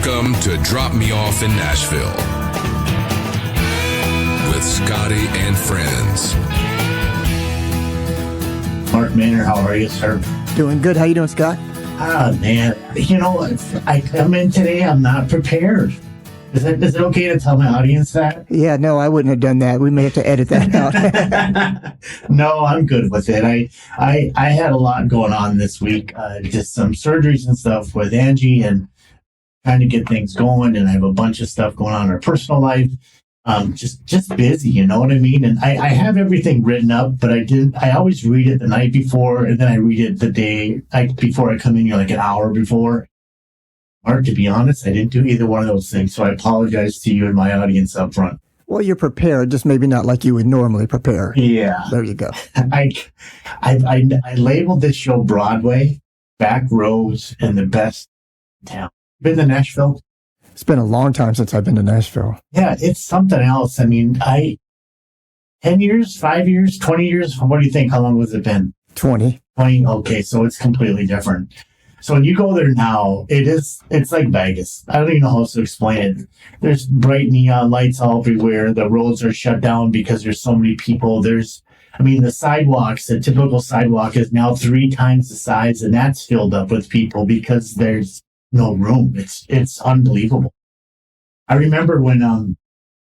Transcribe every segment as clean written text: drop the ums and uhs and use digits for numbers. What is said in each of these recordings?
Welcome to Drop Me Off in Nashville with Scotty and friends. Mark Manor, how are you, sir? Doing good. How you doing, Scott? Man, you know, I come in today, I'm not prepared. Is it okay to tell my audience that? Yeah, no, I wouldn't have done that. We may have to edit that out. No, I'm good with it. I had a lot going on this week, just some surgeries and stuff with Angie and trying to get things going. And I have a bunch of stuff going on in our personal life. Just busy, you know what I mean? And I have everything written up, but I always read it the night before, and then I read it the day before I come in here, like an hour before. Mark, to be honest, I didn't do either one of those things, so I apologize to you and my audience up front. Well, you're prepared, just maybe not like you would normally prepare. Yeah. There you go. I labeled this show Broadway, back roads, and the best town. Been to Nashville? It's been a long time since I've been to Nashville. Yeah, it's something else. I mean, 10 years, 5 years, 20 years? What do you think? How long has it been? 20. 20? Okay, so it's completely different. So when you go there now, it's like Vegas. I don't even know how else to explain it. There's bright neon lights all everywhere. The roads are shut down because there's so many people. The sidewalks, the typical sidewalk is now 3 times the size, and that's filled up with people because there's no room. It's unbelievable. I remember when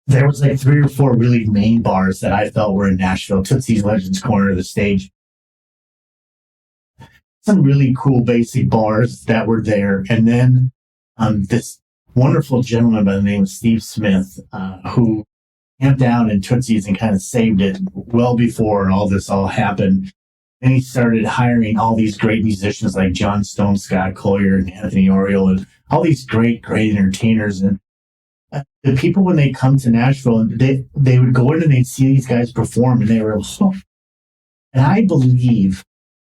there was like 3 or 4 really main bars that I felt were in Nashville. Tootsie's Legends corner of the stage. Some really cool basic bars that were there. And then this wonderful gentleman by the name of Steve Smith, who camped down in Tootsie's and kind of saved it well before all this all happened. And he started hiring all these great musicians like John Stone, Scott Collier, and Anthony Oriole, and all these great entertainers. And the people, when they come to Nashville, they would go in and they'd see these guys perform, and they were, oh. And I believe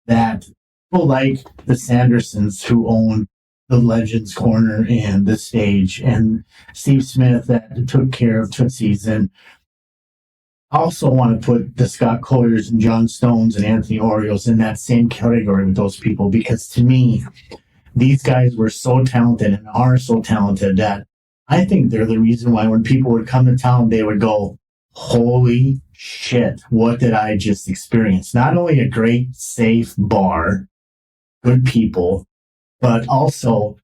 that people like the Sandersons, who own the Legends Corner and the stage, and Steve Smith that took care of Tootsie's, and also want to put the Scott Colliers and John Stones and Anthony Orioles in that same category with those people, because to me, these guys were so talented and are so talented that I think they're the reason why when people would come to town, they would go, holy shit, what did I just experience? Not only a great, safe bar, good people, but also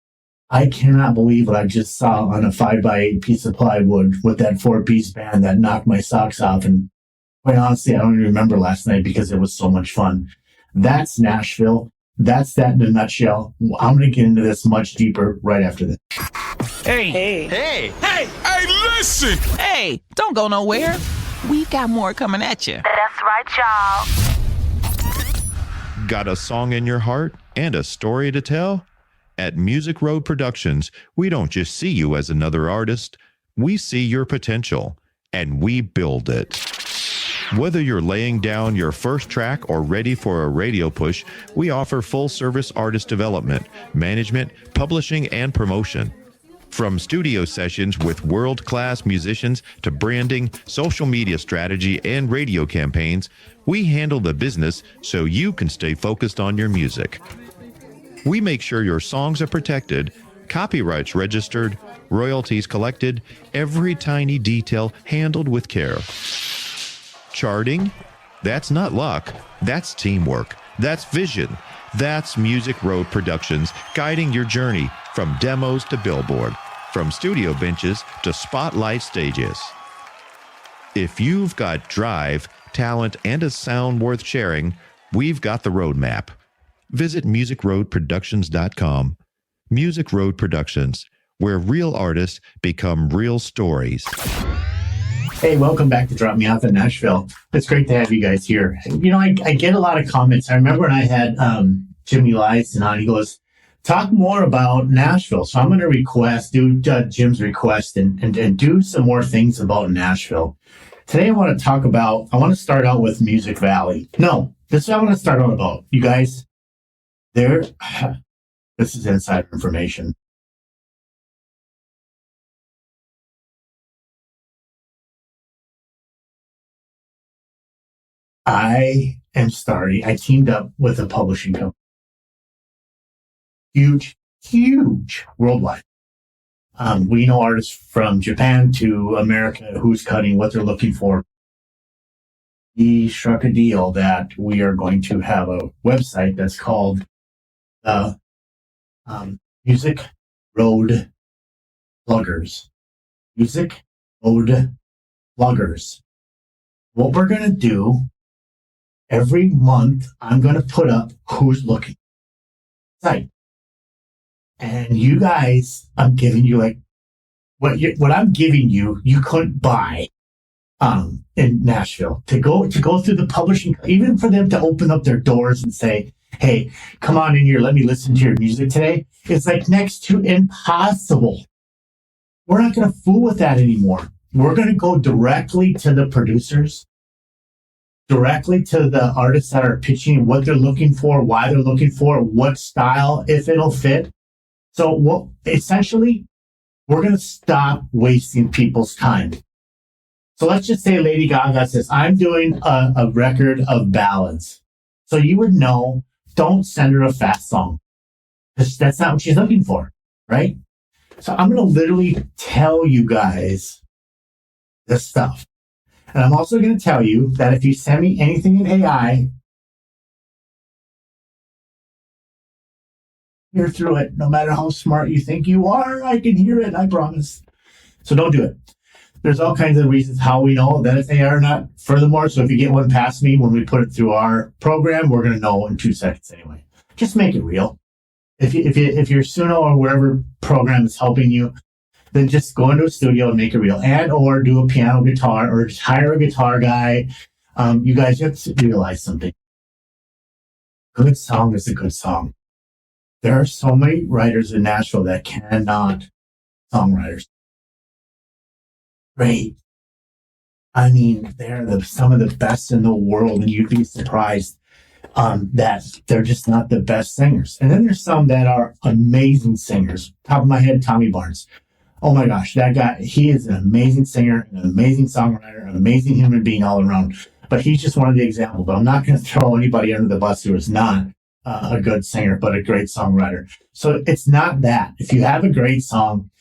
I cannot believe what I just saw on a 5x8 piece of plywood with that 4-piece band that knocked my socks off. And quite honestly, I don't even remember last night because it was so much fun. That's Nashville. That's that in a nutshell. I'm going to get into this much deeper right after this. Hey, listen! Hey, don't go nowhere. We've got more coming at you. That's right, y'all. Got a song in your heart and a story to tell? At Music Road Productions, we don't just see you as another artist. We see your potential, and we build it. Whether you're laying down your first track or ready for a radio push, we offer full-service artist development, management, publishing, and promotion. From studio sessions with world-class musicians to branding, social media strategy, and radio campaigns, we handle the business so you can stay focused on your music. We make sure your songs are protected, copyrights registered, royalties collected, every tiny detail handled with care. Charting? That's not luck. That's teamwork. That's vision. That's Music Road Productions, guiding your journey from demos to billboard, from studio benches to spotlight stages. If you've got drive, talent, and a sound worth sharing, we've got the roadmap. Visit musicroadproductions.com. Music Road Productions, where real artists become real stories. Hey, welcome back to Drop Me Off in Nashville. It's great to have you guys here. You know, I get a lot of comments. I remember when I had Jimmy Lyson on, he goes, talk more about Nashville. So I'm going to do Jim's request and do some more things about Nashville. Today I want to start out with Music Valley. No, this is what I want to start out about. You guys, this is insider information. I teamed up with a publishing company. Huge worldwide. We know artists from Japan to America who's cutting, what they're looking for. We struck a deal that we are going to have a website that's called Music Road Pluggers. Music Road Pluggers. What we're going to do, every month, I'm going to put up who's looking site. And you guys, I'm giving you like what I'm giving you, you couldn't buy in Nashville to go through the publishing, even for them to open up their doors and say, hey, come on in here, let me listen to your music today. It's like next to impossible. We're not going to fool with that anymore. We're going to go directly to the producers, directly to the artists that are pitching what they're looking for, why they're looking for, what style, if it'll fit. So essentially, we're going to stop wasting people's time. So let's just say Lady Gaga says, I'm doing a record of ballads. So you would know, don't send her a fast song, because that's not what she's looking for, right? So I'm going to literally tell you guys this stuff. And I'm also going to tell you that if you send me anything in AI, hear through it. No matter how smart you think you are, I can hear it, I promise. So don't do it. There's all kinds of reasons how we know that it's AI or not. Furthermore, so if you get one past me, when we put it through our program, we're going to know in 2 seconds anyway. Just make it real. If your Suno or whatever program is helping you, then just go into a studio and make it real, and or do a piano guitar, or just hire a guitar guy. You guys have to realize something. Good song is a good song. There are so many writers in Nashville that cannot songwriters. Great. I mean, they're some of the best in the world, and you'd be surprised that they're just not the best singers. And then there's some that are amazing singers. Top of my head, Tommy Barnes. Oh my gosh, that guy, he is an amazing singer, an amazing songwriter, an amazing human being all around. But he's just one of the examples. But I'm not going to throw anybody under the bus who is not a good singer, but a great songwriter. So it's not that. If you have a great song,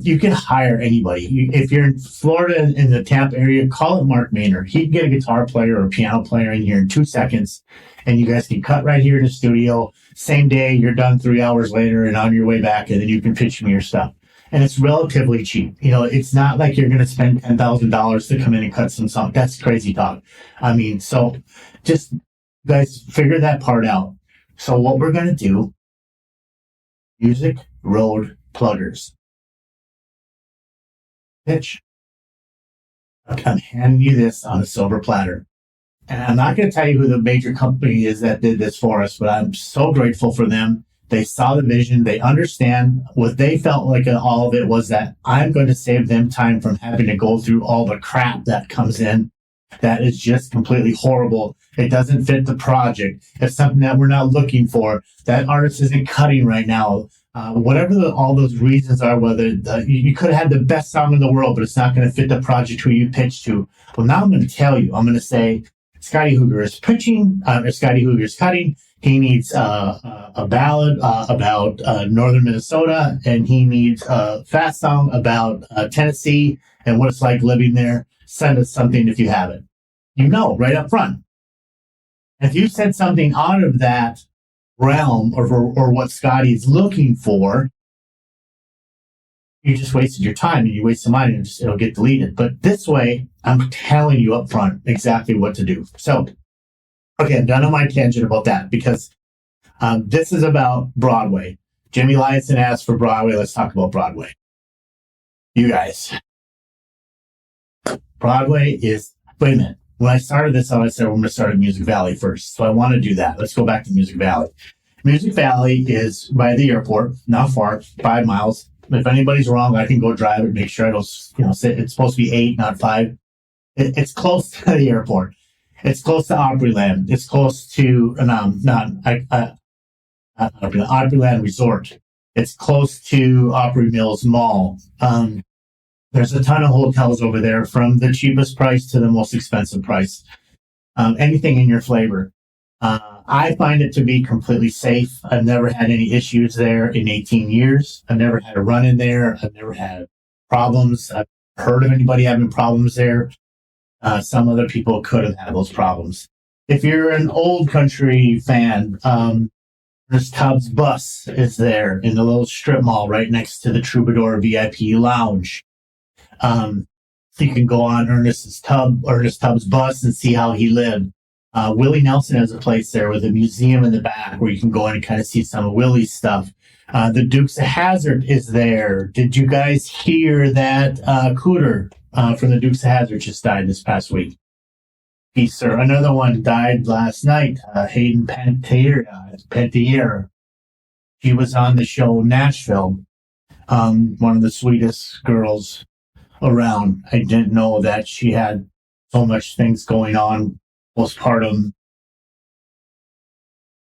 you can hire anybody. If you're in Florida, in the Tampa area, call it Mark Maynard. He can get a guitar player or a piano player in here in 2 seconds, and you guys can cut right here in the studio. Same day, you're done 3 hours later and on your way back, and then you can pitch me your stuff. And it's relatively cheap. You know, it's not like you're going to spend $10,000 to come in and cut some song. That's crazy talk. I mean, so just guys figure that part out. So what we're going to do, Music Road Pluggers. Pitch. I'm handing you this on a silver platter. And I'm not going to tell you who the major company is that did this for us, but I'm so grateful for them. They saw the vision. They understand what they felt like all of it was that I'm going to save them time from having to go through all the crap that comes in. That is just completely horrible. It doesn't fit the project. It's something that we're not looking for. That artist isn't cutting right now. Whatever all those reasons are, whether you could have had the best song in the world, but it's not going to fit the project who you pitched to. Well, now I'm going to tell you. I'm going to say Scotty Hooger is pitching, Scotty Hooger is cutting. He needs a ballad about northern Minnesota, and he needs a fast song about Tennessee and what it's like living there. Send us something if you have it. You know, right up front. If you said something out of that realm or what Scotty's looking for, you just wasted your time and you waste some money and it'll get deleted. But this way, I'm telling you up front exactly what to do. So, okay, I'm done on my tangent about that because this is about Broadway. Jimmy Lyson asked for Broadway. Let's talk about Broadway. You guys. Broadway is, wait a minute. When I started this out, I said, we're going to start at Music Valley first. So I want to do that. Let's go back to Music Valley. Music Valley is by the airport, not far, 5 miles. If anybody's wrong, I can go drive it, make sure I don't, say it's supposed to be 8, not 5. It's close to the airport. It's close to Opryland. It's close to, Opryland Resort. It's close to Opry Mills Mall. There's a ton of hotels over there, from the cheapest price to the most expensive price. Anything in your flavor. I find it to be completely safe. I've never had any issues there in 18 years. I've never had a run in there. I've never had problems. I've heard of anybody having problems there. Some other people could have had those problems. If you're an old country fan, there's Tubbs Bus is there in the little strip mall right next to the Troubadour VIP Lounge. So you can go on Ernest Tubbs Bus and see how he lived. Willie Nelson has a place there with a museum in the back where you can go in and kind of see some of Willie's stuff. The Dukes of Hazzard is there. Did you guys hear that Cooter from the Dukes of Hazzard just died this past week? Peace, sir. Another one died last night. Hayden Panettiere. She was on the show Nashville. One of the sweetest girls around. I didn't know that she had so much things going on. Postpartum.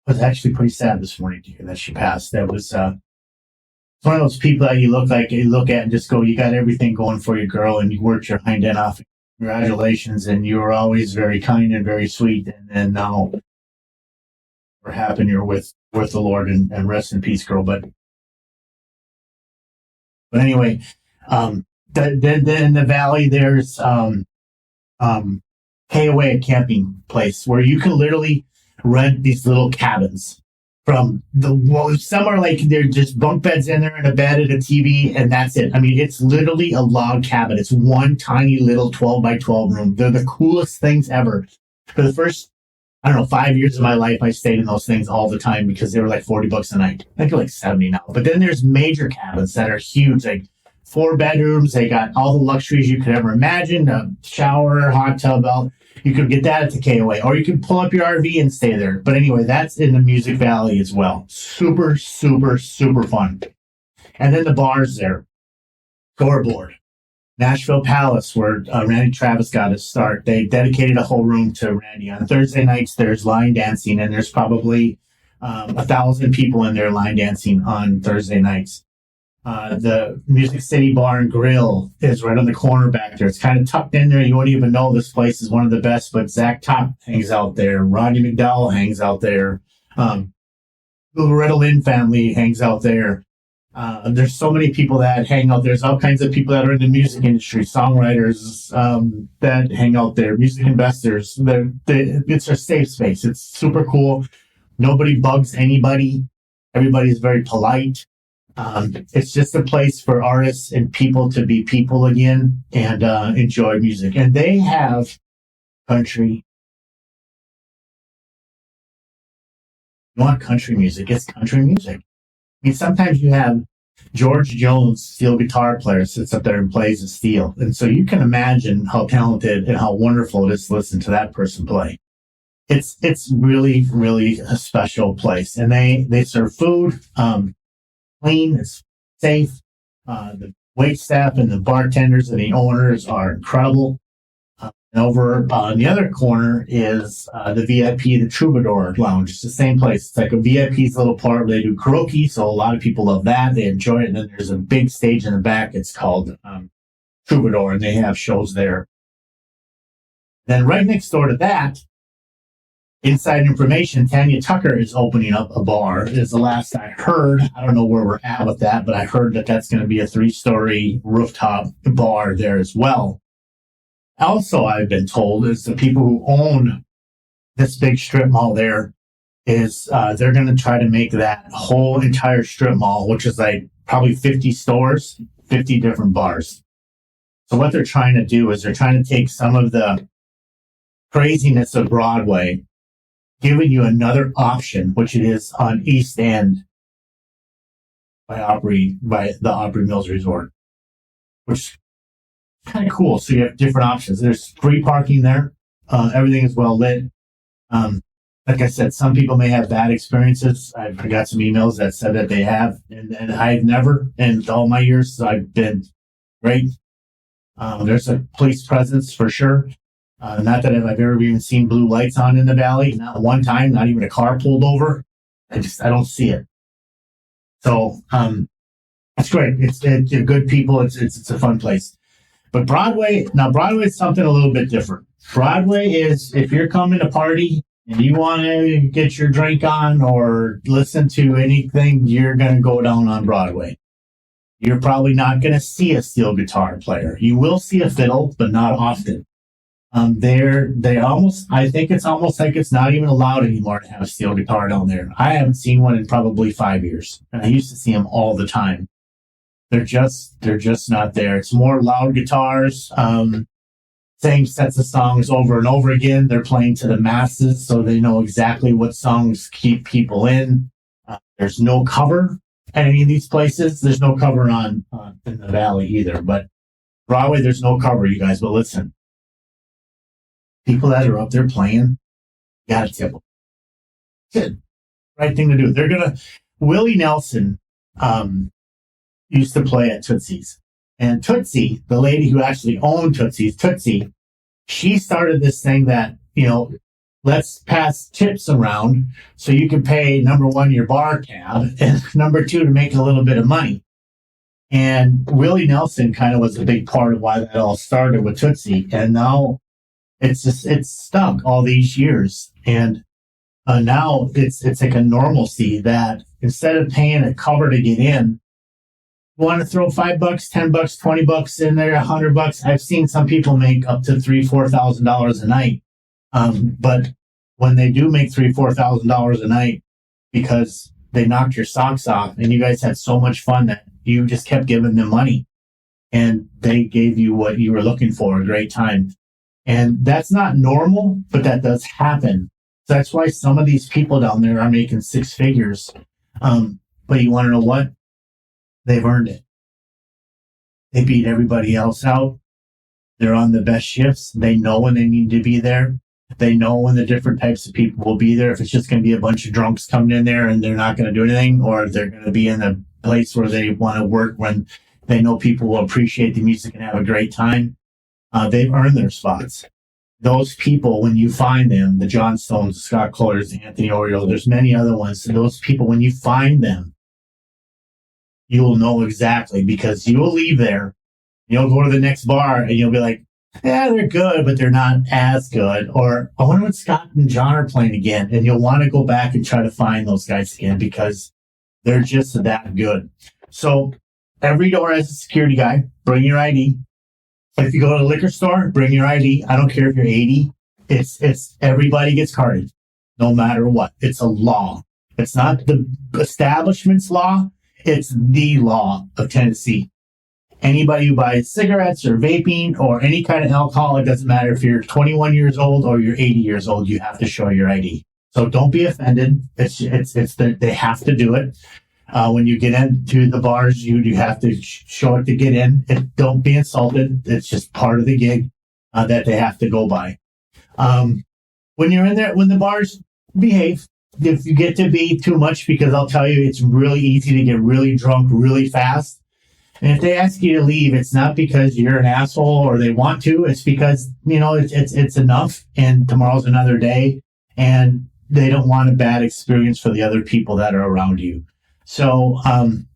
It was actually pretty sad this morning to hear that she passed. That was one of those people that you look at and just go, you got everything going for your girl, and you worked your hind end off. Congratulations, and you were always very kind and very sweet. And then now, we're happy you're with the Lord, and rest in peace, girl. But anyway, then in the valley, there's KOA, a camping place where you can literally rent these little cabins from some are like they're just bunk beds in there and a bed and a TV, and that's it. I mean, it's literally a log cabin. It's one tiny little 12 by 12 room. They're the coolest things ever. For the first, 5 years of my life, I stayed in those things all the time because they were like $40 a night. I think they're like 70 now. But then there's major cabins that are huge, like 4 bedrooms. They got all the luxuries you could ever imagine: a shower, hot tub. You could get that at the KOA, or you can pull up your RV and stay there. But anyway, that's in the Music Valley as well. Super, super, super fun. And then the bars there. Scoreboard. Nashville Palace, where Randy Travis got his start. They dedicated a whole room to Randy. On Thursday nights, there's line dancing, and there's probably 1,000 people in there line dancing on Thursday nights. The Music City Bar and Grill is right on the corner back there. It's kind of tucked in there. You wouldn't even know this place is one of the best, but Zach Top hangs out there. Rodney McDowell hangs out there. The Loretta Lynn family hangs out there. There's so many people that hang out. There's all kinds of people that are in the music industry, songwriters that hang out there, music investors. It's a safe space. It's super cool. Nobody bugs anybody. Everybody's very polite. It's just a place for artists and people to be people again and enjoy music. And they have country. You want country music? It's country music. I mean, sometimes you have George Jones, steel guitar player, sits up there and plays the steel. And so you can imagine how talented and how wonderful it is to listen to that person play. It's really, really a special place. And they serve food. Clean, it's safe. The wait staff and the bartenders and the owners are incredible. And over on the other corner is the VIP, the Troubadour Lounge. It's the same place. It's like a VIP's little part where they do karaoke, so a lot of people love that. They enjoy it. And then there's a big stage in the back. It's called Troubadour, and they have shows there. Then right next door to that, inside information, Tanya Tucker is opening up a bar, is the last I heard. I don't know where we're at with that, but I heard that that's going to be a 3-story rooftop bar there as well. Also, I've been told is the people who own this big strip mall there is they're going to try to make that whole entire strip mall, which is like probably 50 stores, 50 different bars. So what they're trying to do is they're trying to take some of the craziness of Broadway, giving you another option, which it is on East End by the Opry Mills Resort, which is kind of cool. So you have different options. There's free parking there. Everything is well lit. Like I said, some people may have bad experiences. I got some emails that said that they have, and I've never, in all my years, I've been great. There's a police presence for sure. Not that I've ever even seen blue lights on in the valley. Not one time, not even a car pulled over. I don't see it. So, it's great. It's good people. It's a fun place. But Broadway is something a little bit different. Broadway is, if you're coming to party, and you want to get your drink on or listen to anything, you're going to go down on Broadway. You're probably not going to see a steel guitar player. You will see a fiddle, but not often. I think it's almost like it's not even allowed anymore to have a steel guitar down there. I haven't seen one in probably 5 years, and I used to see them all the time. They're just not there. It's more loud guitars, same sets of songs over and over again. They're playing to the masses, so they know exactly what songs keep people in. There's no cover at any of these places. There's no cover in the Valley either, but Broadway, there's no cover, you guys. But listen, people that are up there playing, you gotta tip them. Good. Right thing to do. Willie Nelson used to play at Tootsie's. And Tootsie, the lady who actually owned Tootsie's, Tootsie, she started this thing that, let's pass tips around so you can pay, number one, your bar tab, and number two, to make a little bit of money. And Willie Nelson kind of was a big part of why that all started with Tootsie. And now it's stuck all these years. And now it's like a normalcy that instead of paying a cover to get in, you want to throw $5, $10, $20 in there, $100. I've seen some people make up to $3,000-$4,000 a night. But when they do make $3,000-$4,000 a night because they knocked your socks off and you guys had so much fun that you just kept giving them money and they gave you what you were looking for, a great time. And that's not normal, but that does happen. So that's why some of these people down there are making six figures. But you want to know what? They've earned it. They beat everybody else out. They're on the best shifts. They know when they need to be there. They know when the different types of people will be there. If it's just going to be a bunch of drunks coming in there and they're not going to do anything, or they're going to be in a place where they want to work when they know people will appreciate the music and have a great time. They've earned their spots. Those people, when you find them, the John Stones, the Scott Collars, the Anthony Oriole, there's many other ones. And those people, when you find them, you will know exactly, because you will leave there, you'll go to the next bar and you'll be like, yeah, they're good, but they're not as good. Or I wonder what Scott and John are playing again. And you'll want to go back and try to find those guys again because they're just that good. So every door has a security guy. Bring your ID. If you go to the liquor store, bring your ID. I don't care if you're 80. It's everybody gets carded, no matter what. It's a law. It's not the establishment's law. It's the law of Tennessee. Anybody who buys cigarettes or vaping or any kind of alcohol, it doesn't matter if you're 21 years old or you're 80 years old, you have to show your ID. So don't be offended. They have to do it. When you get into the bars, you have to show it to get in. Don't be insulted. It's just part of the gig that they have to go by. When you're in there, when the bars, behave. If you get to be too much, because I'll tell you, it's really easy to get really drunk really fast. And if they ask you to leave, it's not because you're an asshole or they want to. It's because, it's enough and tomorrow's another day and they don't want a bad experience for the other people that are around you. So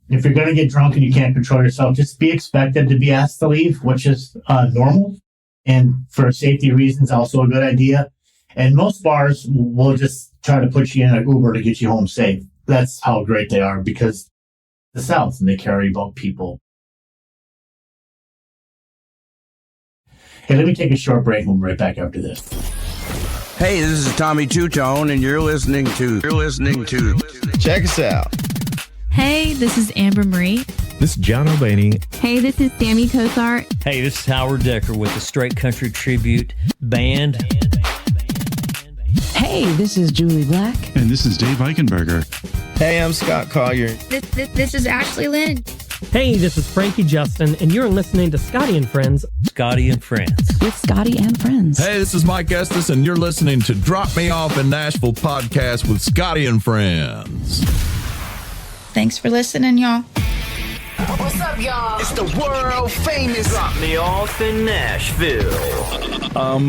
if you're going to get drunk and you can't control yourself, just be expected to be asked to leave, which is normal. And for safety reasons, also a good idea. And most bars will just try to put you in an Uber to get you home safe. That's how great they are, because the South, and they care about people. Hey, let me take a short break. We'll be right back after this. Hey, this is Tommy Two-Tone, and you're listening to. Check us out. Hey, this is Amber Marie. This is John O'Baney. Hey, this is Sammy Cosart. Hey, this is Howard Decker with the Straight Country Tribute Band. Hey, this is Julie Black. And this is Dave Eichenberger. Hey, I'm Scott Collier. This is Ashley Lynn. Hey, this is Frankie Justin, and you're listening to Scotty and Friends. Scotty and Friends. With Scotty and Friends. Hey, this is Mike Estes, and you're listening to Drop Me Off in Nashville podcast with Scotty and Friends. Thanks for listening, y'all. What's up, y'all? It's the world famous Drop Me Off in Nashville.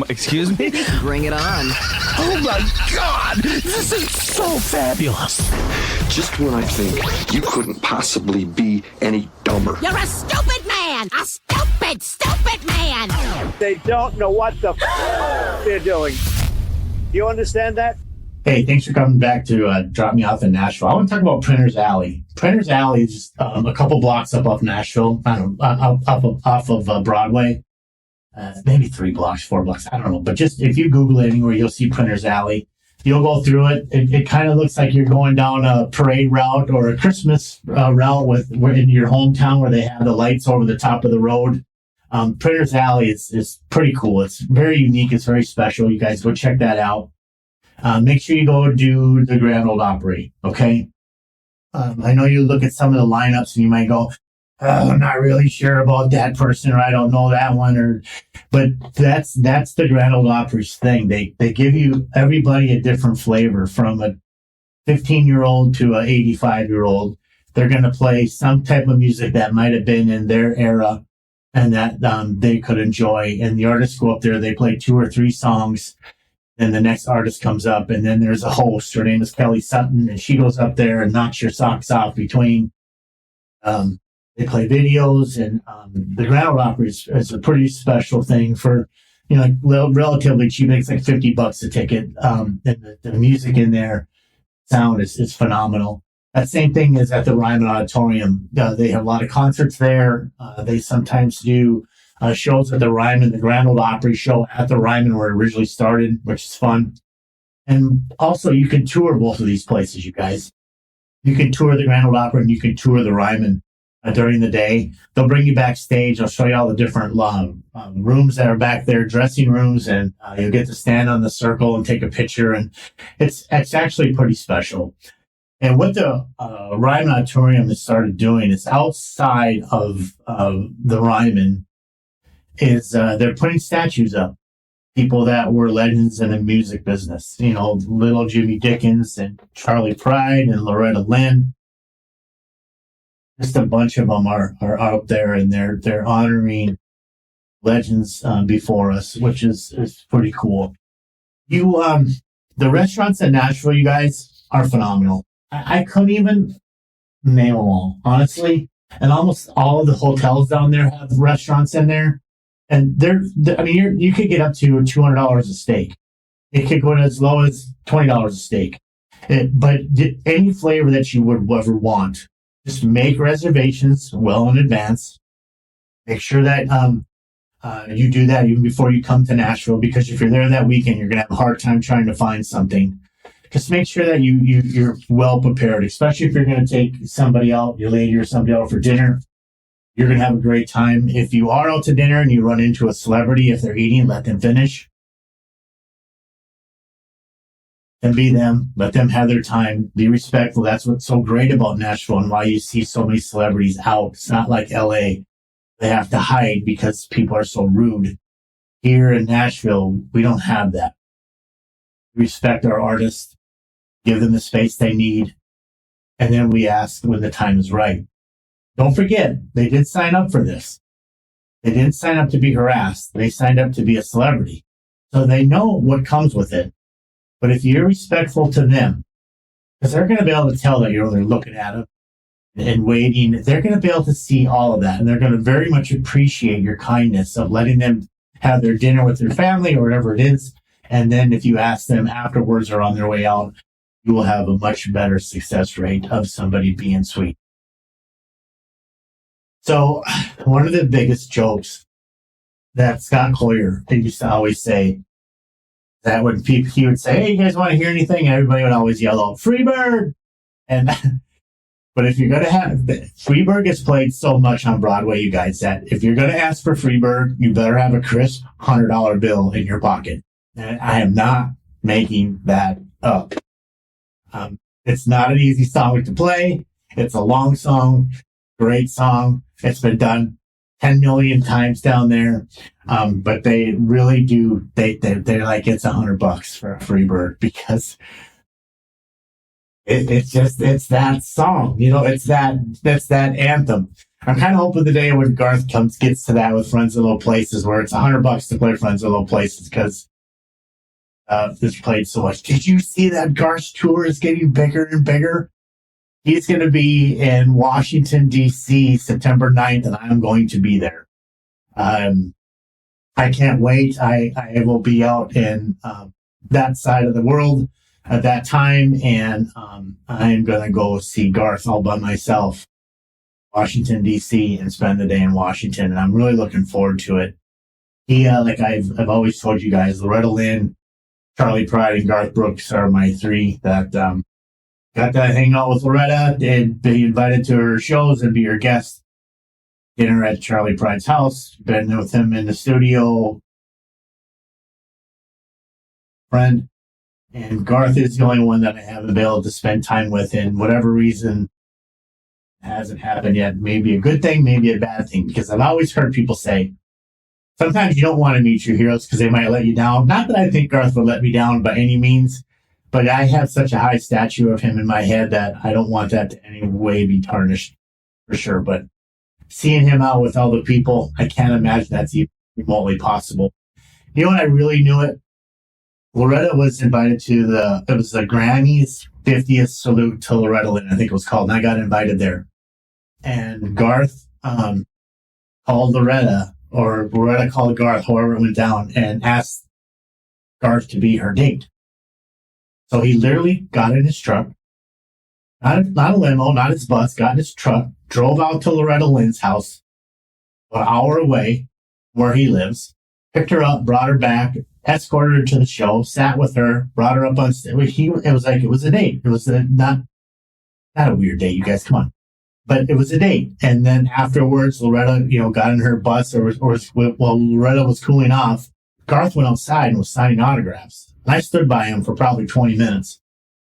Excuse me? Bring it on. Oh my God! This is so fabulous. Just when I think you couldn't possibly be any dumber. You're a stupid man! A stupid man! They don't know what the they're doing. Do you understand that? Hey, thanks for coming back to drop me off in Nashville. I want to talk about Printer's Alley. Printer's Alley is just a couple blocks up off Nashville, off of Broadway. Maybe 3 blocks, 4 blocks, I don't know. But just if you Google it anywhere, you'll see Printer's Alley. You'll go through it. It kind of looks like you're going down a parade route or a Christmas route in your hometown where they have the lights over the top of the road. Printer's Alley is pretty cool. It's very unique. It's very special. You guys go check that out. Make sure you go do the Grand Ole Opry, okay? I know you look at some of the lineups and you might go, oh, I'm not really sure about that person, or I don't know that one, but that's the Grand Ole Opry's thing. They give you everybody a different flavor, from a 15-year-old to a 85-year-old. They're going to play some type of music that might have been in their era and that they could enjoy. And the artists go up there, they play 2 or 3 songs. Then the next artist comes up, and then there's a host. Her name is Kelly Sutton, and she goes up there and knocks your socks off between. They play videos, and the Grand Ole Opry is a pretty special thing for, relatively cheap. It's like $50 a ticket. And the music in there, sound is phenomenal. That same thing is at the Ryman Auditorium. They have a lot of concerts there. They sometimes do shows at the Ryman, the Grand Ole Opry show at the Ryman where it originally started, which is fun. And also, you can tour both of these places, you guys. You can tour the Grand Ole Opry and you can tour the Ryman during the day. They'll bring you backstage. They'll show you all the different rooms that are back there, dressing rooms, and you'll get to stand on the circle and take a picture. And it's actually pretty special. And what the Ryman Auditorium has started doing is outside of the Ryman is they're putting statues up. People that were legends in the music business. Little Jimmy Dickens and Charlie Pride and Loretta Lynn. Just a bunch of them are out there, and they're honoring legends before us, which is pretty cool. The restaurants in Nashville, you guys, are phenomenal. I couldn't even name them all, honestly. And almost all of the hotels down there have restaurants in there. And you could get up to $200 a steak. It could go as low as $20 a steak. But any flavor that you would ever want, just make reservations well in advance. Make sure that you do that even before you come to Nashville, because if you're there that weekend, you're going to have a hard time trying to find something. Just make sure that you're well prepared, especially if you're going to take somebody out, your lady or somebody out for dinner. You're going to have a great time. If you are out to dinner and you run into a celebrity, if they're eating, let them finish. And be them. Let them have their time. Be respectful. That's what's so great about Nashville and why you see so many celebrities out. It's not like LA. They have to hide because people are so rude. Here in Nashville, we don't have that. We respect our artists, give them the space they need, and then we ask when the time is right. Don't forget, they did sign up for this. They didn't sign up to be harassed. They signed up to be a celebrity. So they know what comes with it. But if you're respectful to them, because they're going to be able to tell that you're only looking at them and waiting, they're going to be able to see all of that. And they're going to very much appreciate your kindness of letting them have their dinner with their family or whatever it is. And then if you ask them afterwards or on their way out, you will have a much better success rate of somebody being sweet. So one of the biggest jokes that Scott Collier used to always say, that when he would say, hey, you guys want to hear anything? Everybody would always yell out, Freebird! But if you're going to have, Freebird gets played so much on Broadway, you guys, that if you're going to ask for Freebird, you better have a crisp $100 bill in your pocket. And I am not making that up. It's not an easy song to play. It's a long song, great song. It's been done 10 million times down there. But they really do. They're like, it's $100 for a Freebird, because it's that song, it's that anthem. I'm kind of hoping the day when Garth gets to that with Friends of Low Places, where it's $100 to play Friends of Low Places, because this played so much. Did you see that Garth's tour is getting bigger and bigger? He's going to be in Washington, D.C. September 9th, and I'm going to be there. I can't wait. I will be out in that side of the world. at that time, and I'm going to go see Garth all by myself, Washington, D.C., and spend the day in Washington, and I'm really looking forward to it. He, like I've always told you guys, Loretta Lynn, Charlie Pride, and Garth Brooks are my three that got to hang out with Loretta and be invited to her shows and be her guest. Dinner at Charlie Pride's house, been with him in the studio. Friend. And Garth is the only one that I haven't been able to spend time with, and whatever reason hasn't happened yet. Maybe a good thing, maybe a bad thing, because I've always heard people say, sometimes you don't want to meet your heroes because they might let you down. Not that I think Garth would let me down by any means, but I have such a high statue of him in my head that I don't want that to any way be tarnished, for sure. But seeing him out with all the people, I can't imagine that's even remotely possible. You know when I really knew it? Loretta was invited to the Grammys 50th salute to Loretta Lynn, I think it was called, and I got invited there. And Garth called Loretta, or Loretta called Garth, however it went down, and asked Garth to be her date. So he literally got in his truck, not a limo, not his bus, got in his truck, drove out to Loretta Lynn's house, an hour away where he lives, picked her up, brought her back, escorted her to the show, sat with her, brought her up on stage. It was like, it was a date. It was not a weird date, you guys, come on. But it was a date. And then afterwards, Loretta, got in her bus while Loretta was cooling off, Garth went outside and was signing autographs. And I stood by him for probably 20 minutes,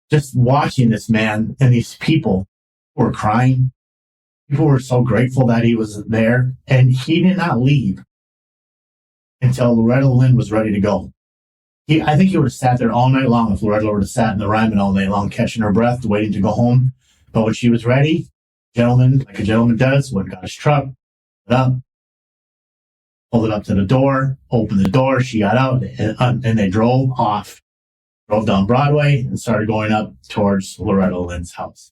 just watching this man, and these people were crying. People were so grateful that he was there, and he did not leave until Loretta Lynn was ready to go. I think he would have sat there all night long if Loretta would have sat in the Ryman all night long, catching her breath, waiting to go home. But when she was ready, like a gentleman does, went and got his truck, pulled it up to the door, opened the door, she got out, and they drove off, drove down Broadway, and started going up towards Loretta Lynn's house.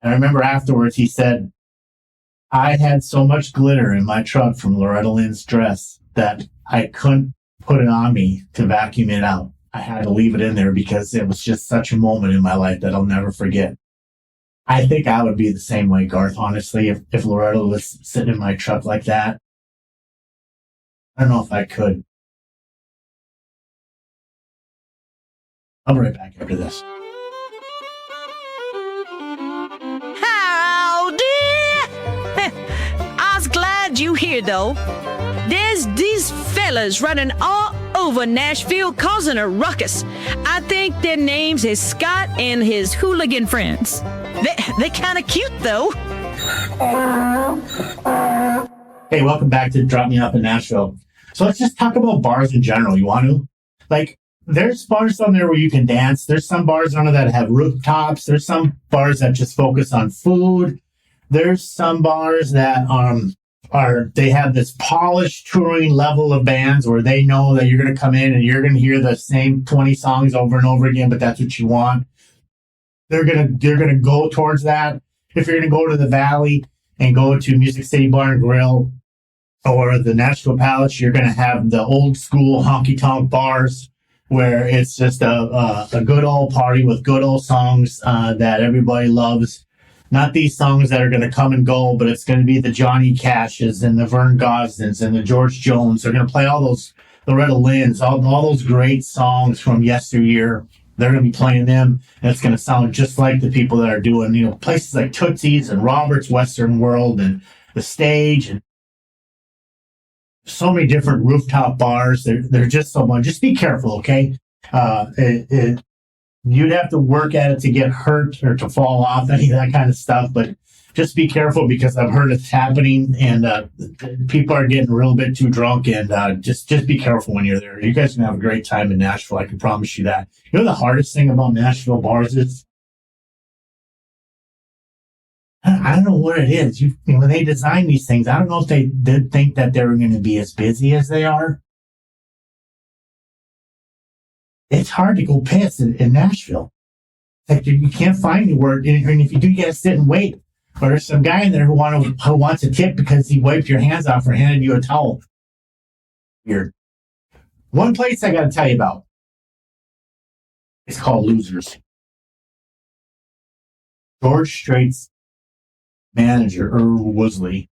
And I remember afterwards he said, I had so much glitter in my truck from Loretta Lynn's dress that I couldn't put it on me to vacuum it out. I had to leave it in there because it was just such a moment in my life that I'll never forget. I think I would be the same way, Garth, honestly, if Loretta was sitting in my truck like that. I don't know if I could. I'll be right back after this. Howdy! I was glad you here, though. There's these fellas running all over Nashville causing a ruckus. I think their names is Scott and his hooligan friends. They're kind of cute, though. Hey, welcome back to Drop Me Off in Nashville. So let's just talk about bars in general. You want to? Like, there's bars on there where you can dance. There's some bars on there that have rooftops. There's some bars that just focus on food. There's some bars that they have this polished touring level of bands where they know that you're going to come in and you're going to hear the same 20 songs over and over again, but that's what you want. They're going to go towards that. If you're going to go to the Valley and go to Music City Bar and Grill or the Nashville Palace, you're going to have the old school honky tonk bars where it's just a good old party with good old songs that everybody loves. Not these songs that are going to come and go, but it's going to be the Johnny Cashes and the Vern Gosdins and the George Jones. They're going to play all those Loretta Lynn's, all those great songs from yesteryear. They're going to be playing them, and it's going to sound just like the people that are doing, places like Tootsie's and Robert's Western World and The Stage, and so many different rooftop bars. They're just so much. Just be careful, okay? You'd have to work at it to get hurt or to fall off, any of that kind of stuff, but just be careful because I've heard it's happening, and people are getting a little bit too drunk, and just be careful when you're there. You guys are going to have a great time in Nashville. I can promise you that. You know the hardest thing about Nashville bars is? I don't know what it is. When they design these things, I don't know if they did think that they were going to be as busy as they are. It's hard to go piss in Nashville. Like you can't find anywhere, and if you do, you got to sit and wait. Or there's some guy in there who wants a tip because he wiped your hands off or handed you a towel. Weird. One place I got to tell you about. It's called Losers. George Strait's manager, Irv Woosley,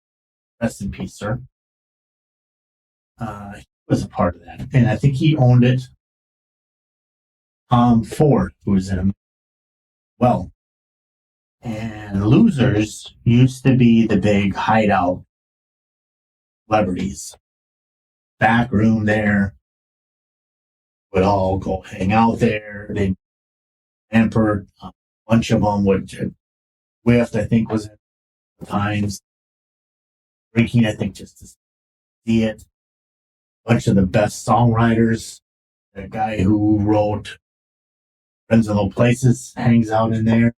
rest in peace, sir, he was a part of that. And I think he owned it. Tom Ford, who was in it, well. And Losers used to be the big hideout celebrities. Back room there. Would all go hang out there. They pampered. A bunch of them would Swift, I think, was at times. Drinking, I think, just to see it. A bunch of the best songwriters. The guy who wrote Friends in Low Places hangs out in there.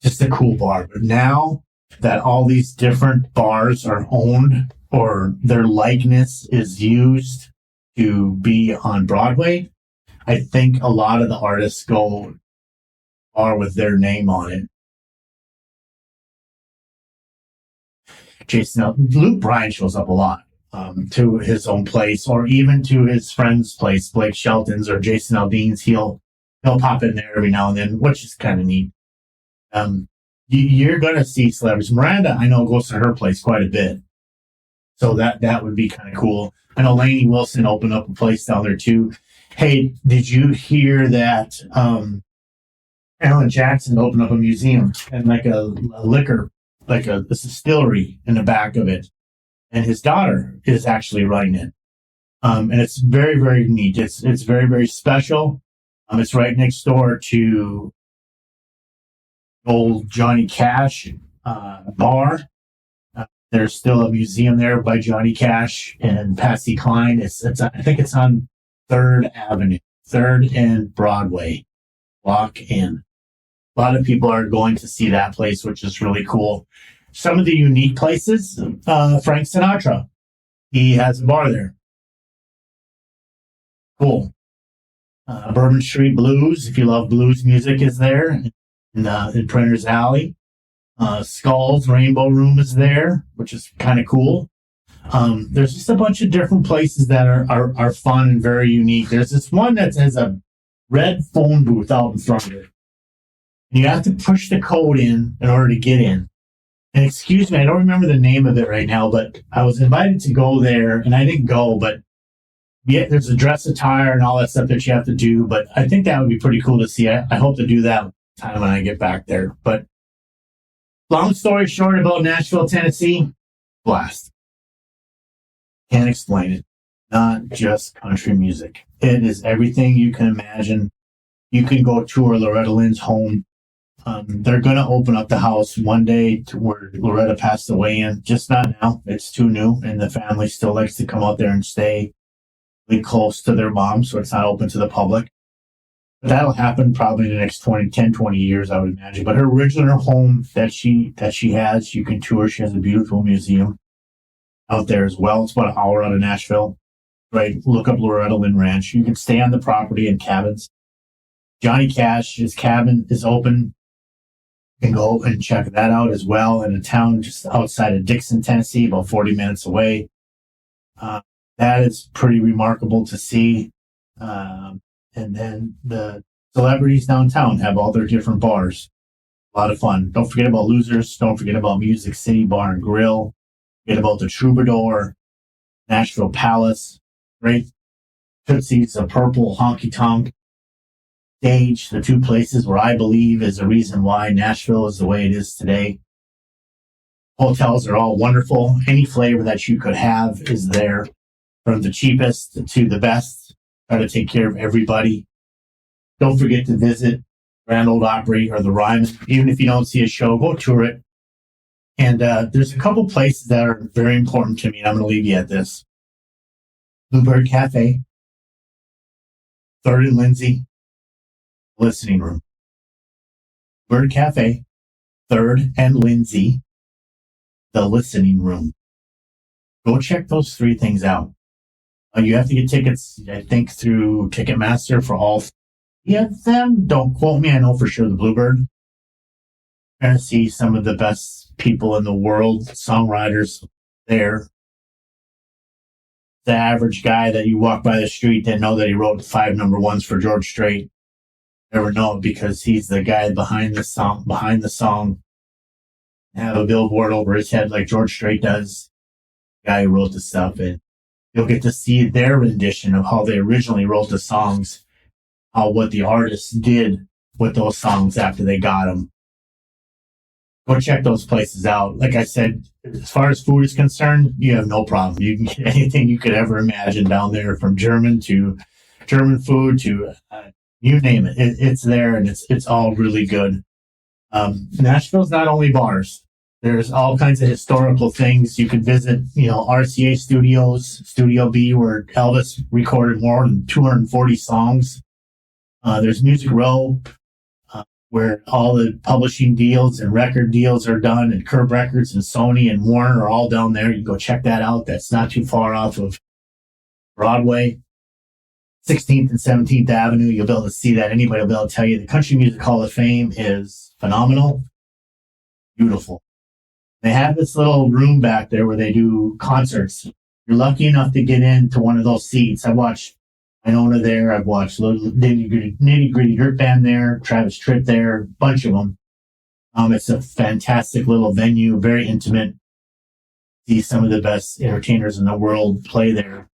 Just a cool bar. But now that all these different bars are owned or their likeness is used to be on Broadway, I think a lot of the artists go bar with their name on it. Luke Bryan shows up a lot to his own place or even to his friend's place, Blake Shelton's or Jason Aldean's. He'll pop in there every now and then, which is kind of neat. You're going to see celebrities. Miranda, I know, goes to her place quite a bit. So that would be kind of cool. I know Lainey Wilson opened up a place down there too. Hey, did you hear that Alan Jackson opened up a museum and like a liquor, like a distillery in the back of it? And his daughter is actually running it. And it's very, very neat. It's very, very special. It's right next door to old Johnny Cash bar. There's still a museum there by Johnny Cash and Patsy Cline. I think it's on 3rd Avenue, 3rd and Broadway. Walk in. A lot of people are going to see that place, which is really cool. Some of the unique places, Frank Sinatra. He has a bar there. Cool. Bourbon Street Blues, if you love blues music, is there in Printer's Alley. Skull's Rainbow Room is there, which is kind of cool. There's just a bunch of different places that are fun and very unique. There's this one that has a red phone booth out in front of it. You have to push the code in order to get in. And excuse me, I don't remember the name of it right now, but I was invited to go there, and I didn't go, but yeah, there's a dress attire and all that stuff that you have to do, but I think that would be pretty cool to see. I hope to do that time when I get back there. But long story short about Nashville, Tennessee, blast. Can't explain it. Not just country music. It is everything you can imagine. You can go tour Loretta Lynn's home. They're going to open up the house one day to where Loretta passed away in. Just not now. It's too new, and the family still likes to come out there and stay really close to their mom, so it's not open to the public. But that'll happen probably in the next 10, 20 years, I would imagine. But her original home that she has, you can tour. She has a beautiful museum out there as well. It's about an hour out of Nashville. Right? Look up Loretta Lynn Ranch. You can stay on the property in cabins. Johnny Cash, his cabin is open. You can go and check that out as well in a town just outside of Dixon, Tennessee, about 40 minutes away. That is pretty remarkable to see. And then the celebrities downtown have all their different bars. A lot of fun. Don't forget about Losers. Don't forget about Music City Bar and Grill. Forget about the Troubadour, Nashville Palace, right? Tootsie's, a purple honky-tonk stage, the two places where I believe is the reason why Nashville is the way it is today. Hotels are all wonderful. Any flavor that you could have is there, from the cheapest to the best. Try to take care of everybody. Don't forget to visit Grand Ole Opry or the Ryman. Even if you don't see a show, go tour it. And there's a couple places that are very important to me, and I'm going to leave you at this. Bluebird Cafe, 3rd and Lindsay, Listening Room. Bird Cafe, 3rd and Lindsay, the Listening Room. Go check those 3 things out. You have to get tickets, I think, through Ticketmaster for all 3 of them. Don't quote me. I know for sure the Bluebird. You're going to see some of the best people in the world, songwriters there. the average guy that you walk by the street didn't know that he wrote 5 number ones for George Strait. Never know it because he's the guy behind the song. Have a billboard over his head like George Strait does. The guy who wrote the stuff, and you'll get to see their rendition of how they originally wrote the songs, what the artists did with those songs after they got them. Go check those places out. Like I said, as far as food is concerned, you have no problem. You can get anything you could ever imagine down there, from German food to you name it. It's there, and it's all really good. Nashville's not only bars. There's all kinds of historical things. You could visit, RCA Studios, Studio B, where Elvis recorded more than 240 songs. There's Music Row, where all the publishing deals and record deals are done, and Curb Records and Sony and Warner are all down there. You can go check that out. That's not too far off of Broadway. 16th and 17th Avenue, you'll be able to see that. Anybody will be able to tell you the Country Music Hall of Fame is phenomenal. Beautiful. They have this little room back there where they do concerts. You're lucky enough to get into one of those seats. I watched Winona there. I've watched Nitty Gritty Dirt Band there, Travis Tritt there, a bunch of them. It's a fantastic little venue, very intimate. See some of the best entertainers in the world play there.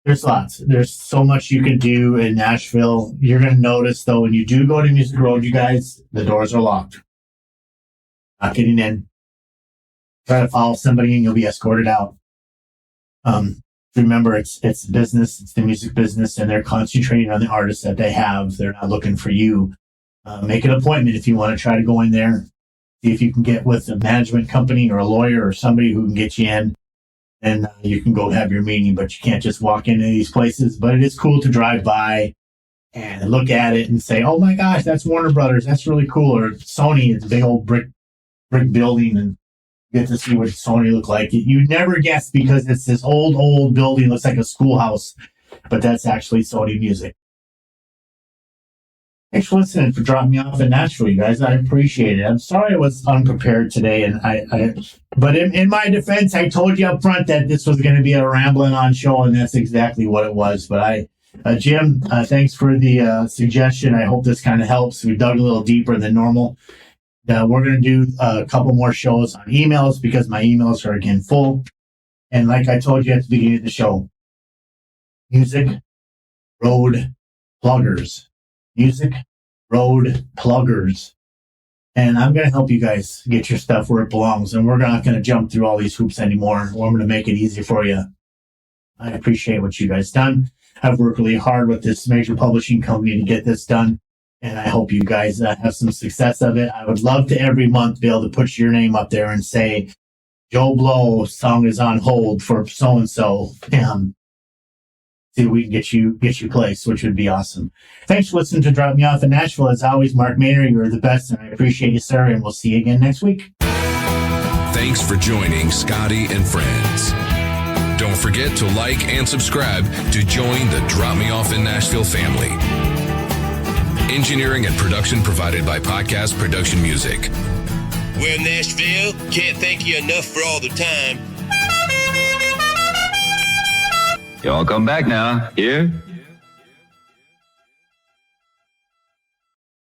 There's lots. There's so much you can do in Nashville. You're going to notice, though, when you do go to Music Road, you guys, the doors are locked. Not getting in. Try to follow somebody and you'll be escorted out. Remember, it's business. It's the music business, and they're concentrating on the artists that they have. They're not looking for you. Make an appointment if you want to try to go in there. See if you can get with a management company or a lawyer or somebody who can get you in. And you can go have your meeting, but you can't just walk into these places. But it is cool to drive by and look at it and say, oh my gosh, that's Warner Brothers. That's really cool. Or Sony, it's a big old brick building, and you get to see what Sony looked like. You never guess because it's this old building, looks like a schoolhouse, but that's actually Sony Music. Thanks for listening, for dropping me off in Nashville, you guys. I appreciate it. I'm sorry I was unprepared today, but in my defense, I told you up front that this was going to be a rambling on show, and that's exactly what it was. But Jim, thanks for the suggestion. I hope this kind of helps. We dug a little deeper than normal. We're going to do a couple more shows on emails because my emails are again full. And like I told you at the beginning of the show, Music Road Pluggers. Music Road Pluggers. And I'm going to help you guys get your stuff where it belongs. And we're not going to jump through all these hoops anymore. We're going to make it easy for you. I appreciate what you guys done. I've worked really hard with this major publishing company to get this done. And I hope you guys have some success of it. I would love to every month be able to put your name up there and say, Joe Blow song is on hold for so-and-so. See if we can get you placed, which would be awesome. Thanks for listening to Drop Me Off in Nashville. As always, Mark Maynard, you're the best, and I appreciate you, sir, and we'll see you again next week. Thanks for joining Scotty and Friends. Don't forget to like and subscribe to join the Drop Me Off in Nashville family. Engineering and production provided by Podcast Production Music. Well, Nashville, can't thank you enough for all the time. Y'all come back now. Here?